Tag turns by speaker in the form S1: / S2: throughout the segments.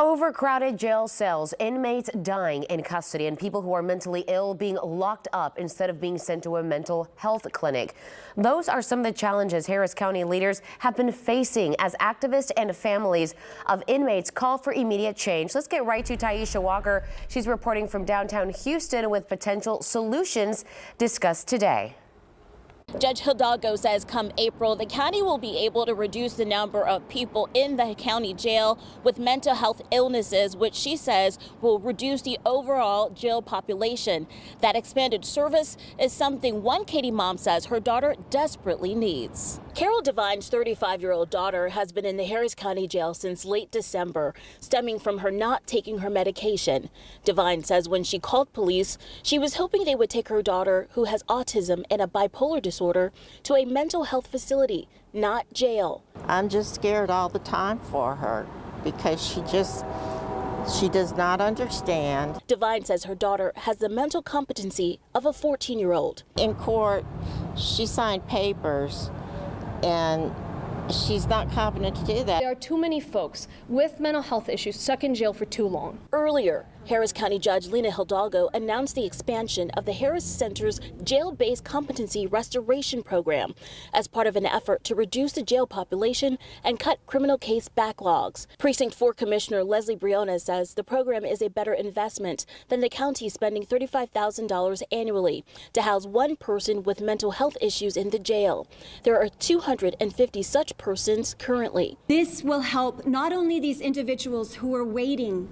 S1: Overcrowded jail cells, inmates dying in custody, and people who are mentally ill being locked up instead of being sent to a mental health clinic. Those are some of the challenges Harris County leaders have been facing as activists and families of inmates call for immediate change. Let's get right to Taisha Walker. She's reporting from downtown Houston with potential solutions discussed today.
S2: Judge Hidalgo says come April, the county will be able to reduce the number of people in the county jail with mental health illnesses, which she says will reduce the overall jail population. That expanded service is something one Katie mom says her daughter desperately needs. Carol Devine's 35-year-old daughter has been in the Harris County jail since late December, stemming from her not taking her medication. Devine says when she called police, she was hoping they would take her daughter, who has autism and a bipolar disorder, to a mental health facility, not jail.
S3: I'm just scared all the time for her because she does not understand.
S2: Devine says her daughter has the mental competency of a 14-year-old.
S3: In court, she signed papers and she's not competent to do that.
S4: There are too many folks with mental health issues stuck in jail for too long.
S2: Earlier, Harris County Judge Lena Hidalgo announced the expansion of the Harris Center's jail-based competency restoration program as part of an effort to reduce the jail population and cut criminal case backlogs. Precinct 4 Commissioner Leslie Briones says the program is a better investment than the county spending $35,000 annually to house one person with mental health issues in the jail. There are 250 such persons currently.
S5: This will help not only these individuals who are waiting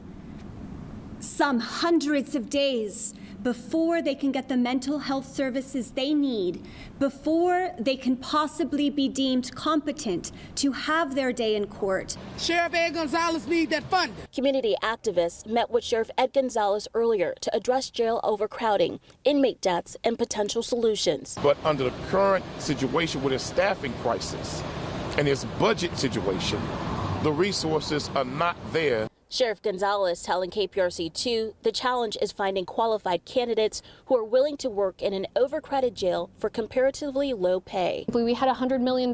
S5: some hundreds of days before they can get the mental health services they need, before they can possibly be deemed competent to have their day in court.
S6: Sheriff Ed Gonzalez needs that funding.
S2: Community activists met with Sheriff Ed Gonzalez earlier to address jail overcrowding, inmate deaths, and potential solutions.
S7: But under the current situation with a staffing crisis and this budget situation, the resources are not there.
S2: Sheriff Gonzalez telling KPRC2 the challenge is finding qualified candidates who are willing to work in an overcrowded jail for comparatively low pay.
S4: We had $100 million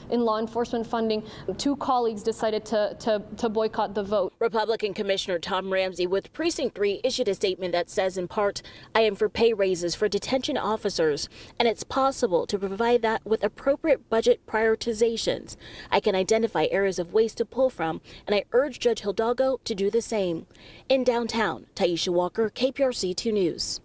S4: in law enforcement funding. Two colleagues decided to boycott the vote.
S2: Republican Commissioner Tom Ramsey with Precinct 3 issued a statement that says in part, I am for pay raises for detention officers, and it's possible to provide that with appropriate budget prioritizations. I can identify areas of waste to pull from, and I urge Judge Hidalgo to do the same. In downtown, Taisha Walker, KPRC 2 News.